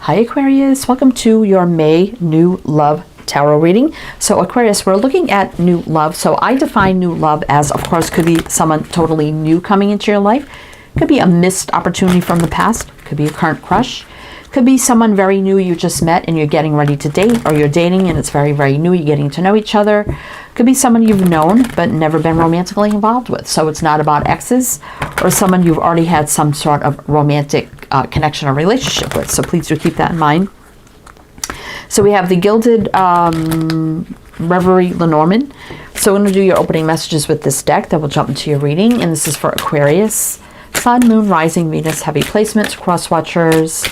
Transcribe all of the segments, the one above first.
Hi Aquarius, welcome to your May New Love Tarot reading. So Aquarius, we're looking at new love. So I define new love as, of course, could be someone totally new coming into your life. Could be a missed opportunity from the past. Could be a current crush. Could be someone very new you just met and you're getting ready to date, or you're dating and it's very, very new. You're getting to know each other. Could be someone you've known but never been romantically involved with. So it's not about exes, or someone you've already had some sort of romantic connection or relationship with. So please do keep that in mind. So we have the Gilded Reverie Lenormand. So we're going to do your opening messages with this deck. Then we'll jump into your reading. And this is for Aquarius, Sun, Moon, Rising, Venus, heavy placements, cross watchers,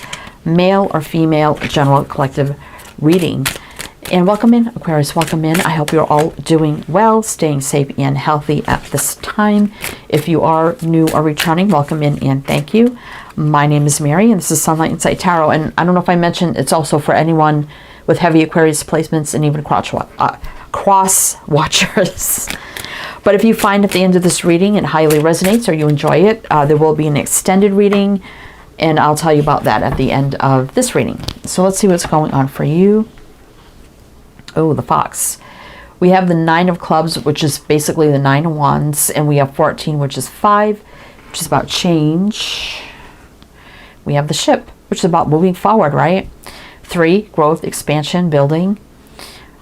male or female, general collective reading. And welcome in, Aquarius, welcome in. I hope you're all doing well, staying safe and healthy at this time. If you are new or returning, welcome in and thank you. My name is Mary and this is Sunlight Insight Tarot. And I don't know if I mentioned, it's also for anyone with heavy Aquarius placements and even cross watchers. But if you find at the end of this reading it highly resonates or you enjoy it, there will be an extended reading, and I'll tell you about that at the end of this reading. So let's see what's going on for you. Oh, the Fox. We have the 9 of Clubs, which is basically the 9 of Wands, and we have 14, which is 5, which is about change. We have the Ship, which is about moving forward, right? 3, growth, expansion, building.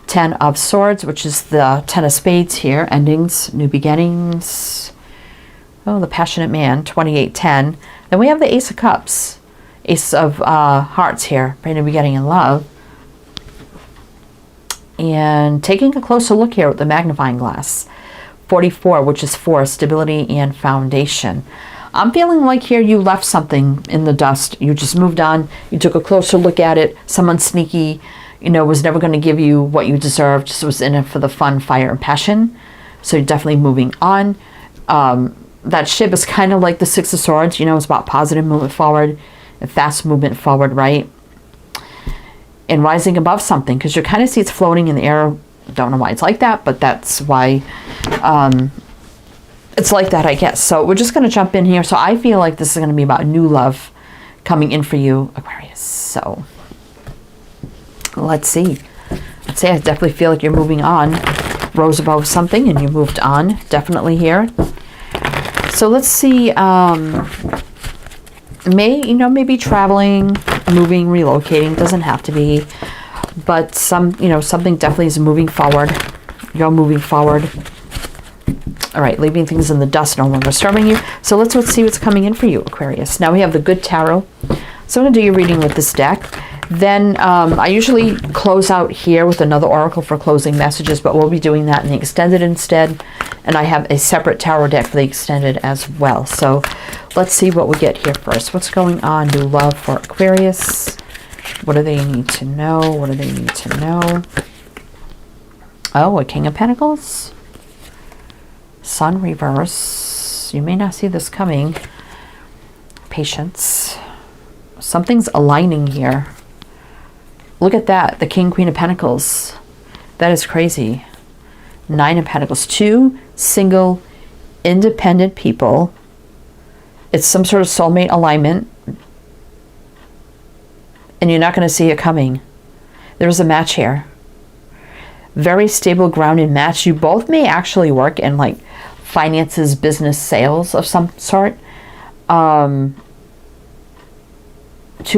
10 of Swords, which is the 10 of Spades here, endings, new beginnings. Oh, the Passionate Man, 2810. Then we have the Ace of Cups, Ace of Hearts here, brand new beginning in love. And taking a closer look here with the magnifying glass, 44, which is for stability and foundation. I'm feeling like here you left something in the dust. You just moved on. You took a closer look at it. Someone sneaky, you know, was never going to give you what you deserved. Just was in it for the fun, fire, and passion. So you're definitely moving on. That Ship is kind of like the 6 of Swords. You know, it's about positive movement forward and fast movement forward, right? And rising above something, because you kind of see it's floating in the air. Don't know why it's like that, but that's why it's like that, I guess. So we're just going to jump in here. So I feel like this is going to be about new love coming in for you, Aquarius. So let's see. I'd say I definitely feel like you're moving on. Rose above something and you moved on. Definitely here. So let's see. Maybe traveling, moving, relocating. Doesn't have to be. But something definitely is moving forward. You're moving forward. All right, leaving things in the dust, no longer disturbing you. So let's see what's coming in for you, Aquarius. Now we have the Good Tarot. So I'm going to do your reading with this deck. Then I usually close out here with another oracle for closing messages, but we'll be doing that in the extended instead. And I have a separate tarot deck for the extended as well. So let's see what we get here first. What's going on? New love for Aquarius. What do they need to know? What do they need to know? Oh, a King of Pentacles. Sun reverse. You may not see this coming. Patience. Something's aligning here. Look at that. The King, Queen of Pentacles. That is crazy. 9 of Pentacles. 2 single, independent people. It's some sort of soulmate alignment. And you're not going to see it coming. There's a match here. Very stable, grounded match. You both may actually work in like finances, business, sales of some sort. 2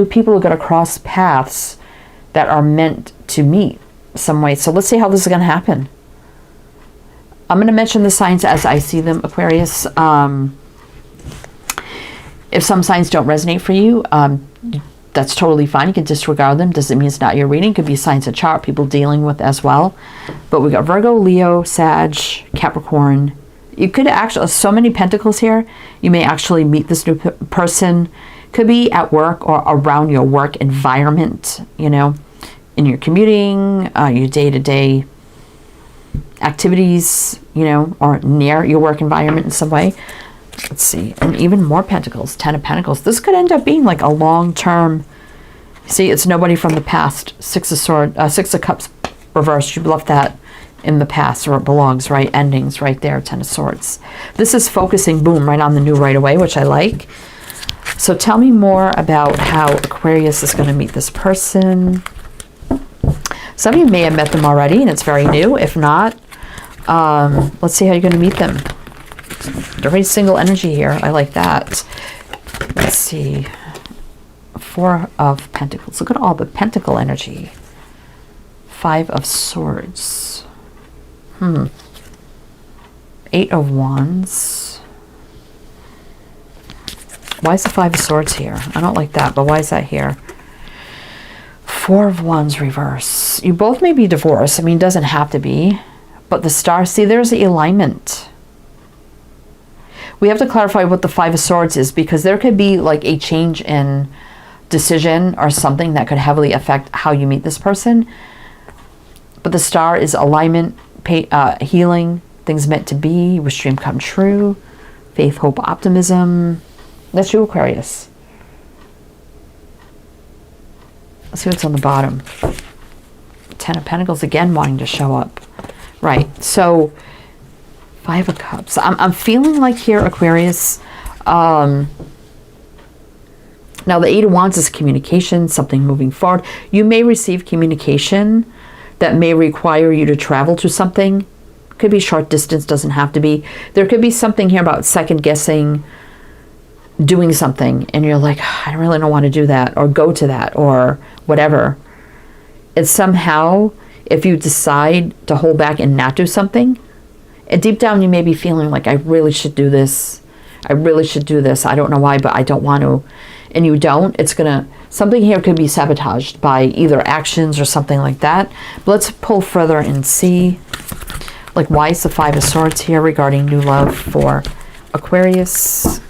people are going to cross paths that are meant to meet some way. So let's see how this is going to happen. I'm going to mention the signs as I see them, Aquarius. If some signs don't resonate for you, that's totally fine. You can disregard them. Doesn't mean it's not your reading. Could be signs of chart people dealing with as well. But we got Virgo, Leo, Sag, Capricorn. You could actually, so many pentacles here. You may actually meet this new person. Could be at work or around your work environment, you know, in your commuting, your day-to-day activities, you know, or near your work environment in some way. Let's see. And even more pentacles, 10 of Pentacles. This could end up being like a long-term, see, it's nobody from the past. 6 of Cups reversed. You left that in the past, or it belongs, right? Endings right there, 10 of Swords. This is focusing, boom, right on the new right away, which I like. So tell me more about how Aquarius is going to meet this person. Some of you may have met them already and it's very new. If not, let's see how you're going to meet them. Very single energy here. I like that. Let's see. Four of Pentacles. Look at all the Pentacle energy. Five of Swords. Eight of Wands. Why is the Five of Swords here? I don't like that, but why is that here? Four of Wands reverse. You both may be divorced. I mean, it doesn't have to be. But the star, see, there's the alignment. We have to clarify what the Five of Swords is, because there could be like a change in decision or something that could heavily affect how you meet this person. But the star is alignment, healing, things meant to be, wish dream come true, faith, hope, optimism. That's you, Aquarius. Let's see what's on the bottom. Ten of Pentacles again wanting to show up. Right, so Five of Cups. I'm feeling like here, Aquarius, now the Eight of Wands is communication, something moving forward. You may receive communication that may require you to travel to something. Could be short distance, doesn't have to be. There could be something here about second guessing doing something and you're like, I really don't want to do that or go to that or whatever. It's somehow, if you decide to hold back and not do something, and deep down you may be feeling like I really should do this. I really should do this. I don't know why, but I don't want to. And you don't, it's gonna, something here could be sabotaged by either actions or something like that. But let's pull further and see, like, why is the Five of Swords here regarding new love for Aquarius?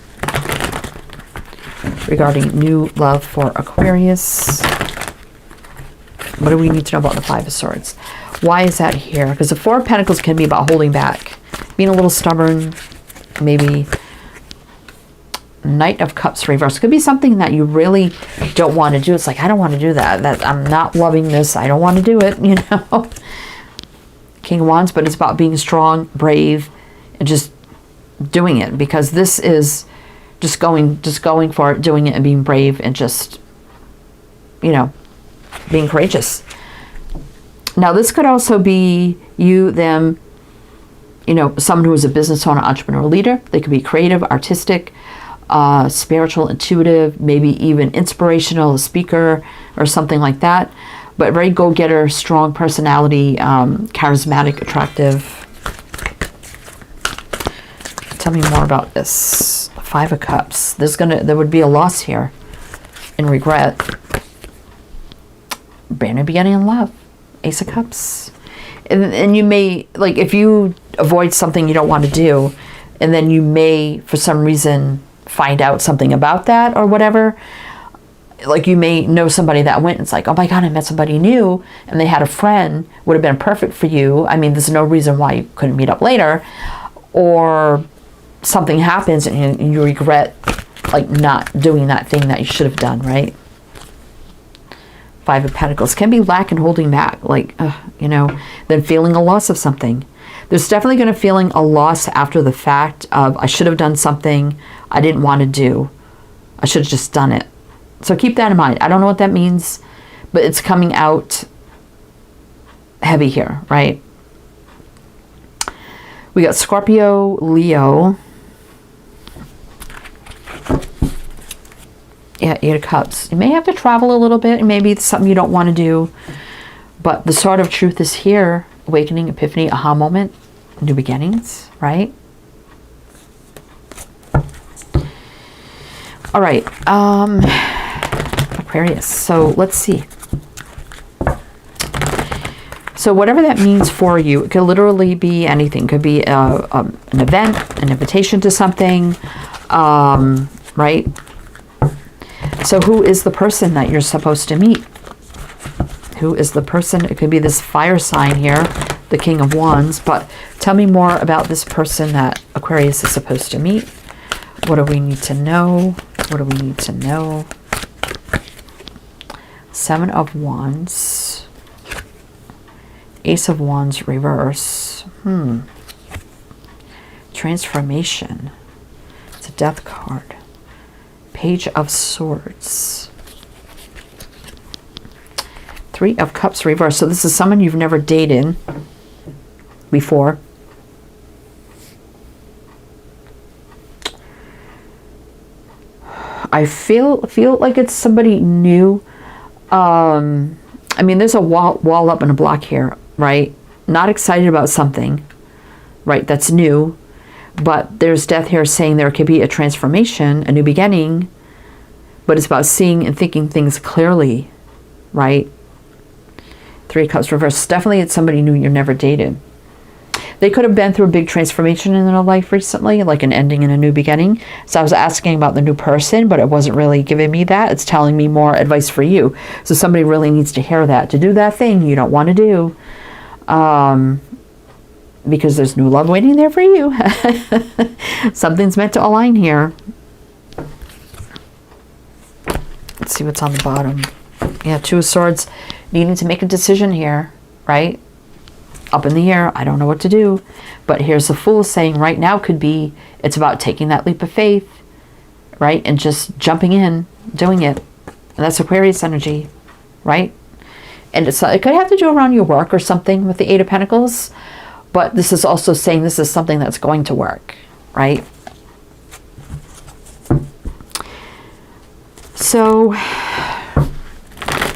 Regarding new love for Aquarius. What do we need to know about the Five of Swords? Why is that here? Because the Four of Pentacles can be about holding back, being a little stubborn, maybe. Knight of Cups reverse. Could be something that you really don't want to do. It's like, I don't want to do that. That I'm not loving this. I don't want to do it, you know. King of Wands, but it's about being strong, brave, and just doing it, because this is just going for it, doing it and being brave and just, you know, being courageous. Now, this could also be you, them, you know, someone who is a business owner, entrepreneur, leader. They could be creative, artistic, spiritual, intuitive, maybe even inspirational, a speaker or something like that. But very go-getter, strong personality, charismatic, attractive. Tell me more about this. Five of Cups. There would be a loss here and regret. Brand new beginning in love. Ace of Cups. And you may, like, if you avoid something you don't want to do, and then you may, for some reason, find out something about that or whatever. Like, you may know somebody that went and it's like, oh my God, I met somebody new and they had a friend, would have been perfect for you. I mean, there's no reason why you couldn't meet up later. Or something happens and you regret, like, not doing that thing that you should have done, right? Five of Pentacles can be lack and holding back, like, you know, then feeling a loss of something. There's definitely going to feeling a loss after the fact of, I should have done something I didn't want to do. I should have just done it. So keep that in mind. I don't know what that means, but it's coming out heavy here, right? We got Scorpio, Leo. Yeah, Eight of Cups. You may have to travel a little bit. Maybe it's something you don't want to do. But the sword of truth is here. Awakening, epiphany, aha moment, new beginnings, right? All right, Aquarius. So let's see. So whatever that means for you, it could literally be anything. It could be an event, an invitation to something, right? So who is the person that you're supposed to meet? Who is the person? It could be this fire sign here, the King of Wands. But tell me more about this person that Aquarius is supposed to meet. What do we need to know? What do we need to know? Seven of Wands. Ace of Wands reverse. Transformation. It's a death card. Page of Swords. Three of Cups reversed. So this is someone you've never dated before. I feel like it's somebody new. I mean, there's a wall up and a block here, right? Not excited about something, right? That's new. But there's Death here saying there could be a transformation, a new beginning. But it's about seeing and thinking things clearly, right? Three of Cups reversed. Definitely it's somebody new you've never dated. They could have been through a big transformation in their life recently, like an ending and a new beginning. So I was asking about the new person, but it wasn't really giving me that. It's telling me more advice for you. So somebody really needs to hear that, to do that thing you don't want to do. Because there's new love waiting there for you. Something's meant to align here. Let's see what's on the bottom. Yeah, Two of Swords, needing to make a decision here, right? Up in the air, I don't know what to do. But here's the Fool saying right now could be, it's about taking that leap of faith, right? And just jumping in, doing it. And that's Aquarius energy, right? And it could have to do around your work or something with the Eight of Pentacles. But this is also saying this is something that's going to work, right? So,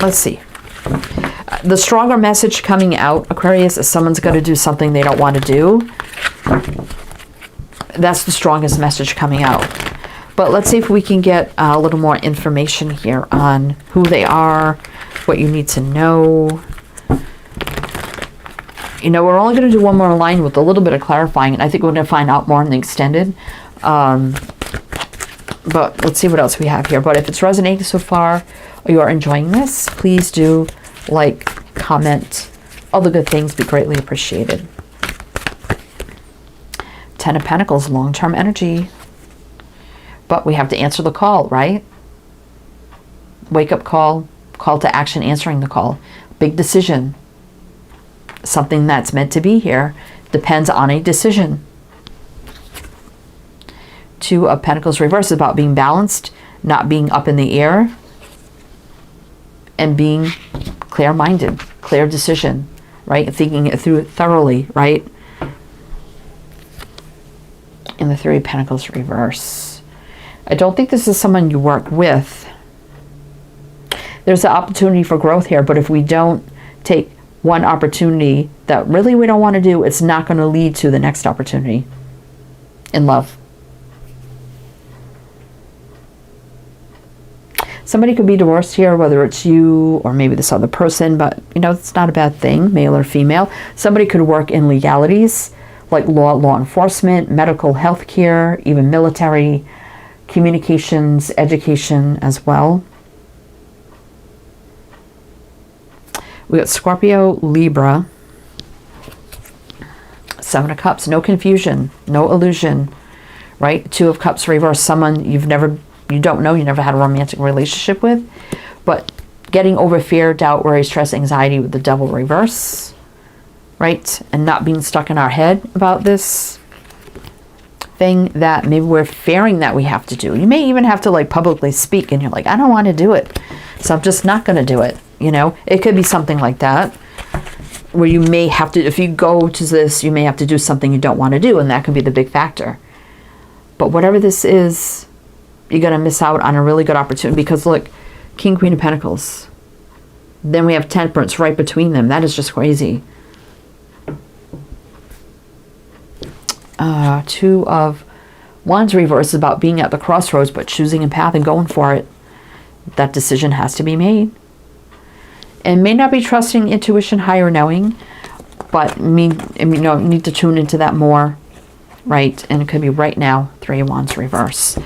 let's see. The stronger message coming out, Aquarius, is someone's got to do something they don't want to do. That's the strongest message coming out. But let's see if we can get a little more information here on who they are, what you need to know. You know, we're only going to do one more line with a little bit of clarifying, and I think we're going to find out more in the extended. But let's see what else we have here. But if it's resonating so far, or you are enjoying this, please do like, comment, all the good things be greatly appreciated. Ten of Pentacles, long-term energy. But we have to answer the call, right? Wake-up call, call to action, answering the call. Big decision. Something that's meant to be here depends on a decision. Two of Pentacles reverse is about being balanced, not being up in the air, and being clear-minded, clear decision, right? Thinking it through thoroughly, right? And the Three of Pentacles reverse. I don't think this is someone you work with. There's an opportunity for growth here, but if we don't take one opportunity that really we don't want to do, it's not going to lead to the next opportunity in love. Somebody could be divorced here, whether it's you or maybe this other person, but you know, it's not a bad thing, male or female. Somebody could work in legalities like law enforcement, medical, health care, even military, communications, education as well. We got Scorpio, Libra, Seven of Cups, no confusion, no illusion, right? Two of Cups reverse, someone you don't know, you never had a romantic relationship with, but getting over fear, doubt, worry, stress, anxiety with the Devil reverse, right? And not being stuck in our head about this thing that maybe we're fearing that we have to do. You may even have to like publicly speak and you're like, I don't want to do it, so I'm just not going to do it. You know, it could be something like that, where you may have to, if you go to this, you may have to do something you don't want to do, and that could be the big factor. But whatever this is, you're going to miss out on a really good opportunity, because look, King, Queen of Pentacles. Then we have Temperance right between them. That is just crazy. Two of Wands reverse is about being at the crossroads, but choosing a path and going for it. That decision has to be made. And may not be trusting intuition, higher knowing, but need to tune into that more, right? And it could be right now. Three of Wands reverse.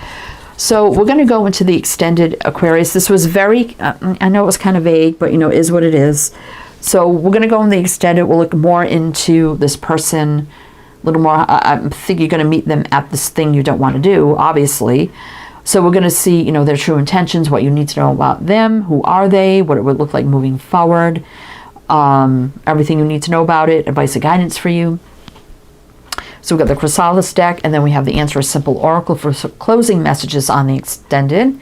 So we're going to go into the extended Aquarius. This was very, I know it was kind of vague, but you know, is what it is. So we're going to go in the extended. We'll look more into this person, a little more. I think you're going to meet them at this thing you don't want to do, obviously. So we're going to see, you know, their true intentions, what you need to know about them, who are they, what it would look like moving forward, everything you need to know about it, advice and guidance for you. So we've got the Chrysalis deck, and then we have the Answer a Simple Oracle for closing messages on the extended.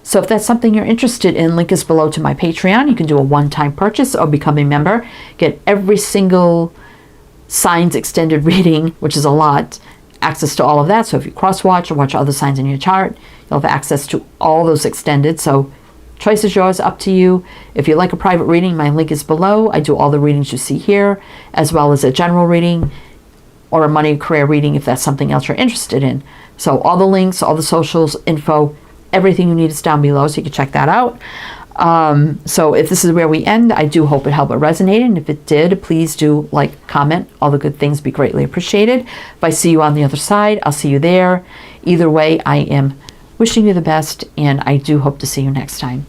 So if that's something you're interested in, link is below to my Patreon. You can do a one-time purchase or become a member. Get every single signs extended reading, which is a lot, access to all of that. So if you cross-watch or watch other signs in your chart, you'll have access to all those extended. So choice is yours, up to you. If you like a private reading, my link is below. I do all the readings you see here, as well as a general reading or a money career reading if that's something else you're interested in. So all the links, all the socials, info, everything you need is down below, so you can check that out. So if this is where we end, I do hope it helped, it resonated. And if it did, please do like, comment. All the good things be greatly appreciated. If I see you on the other side, I'll see you there. Either way, I am wishing you the best, and I do hope to see you next time.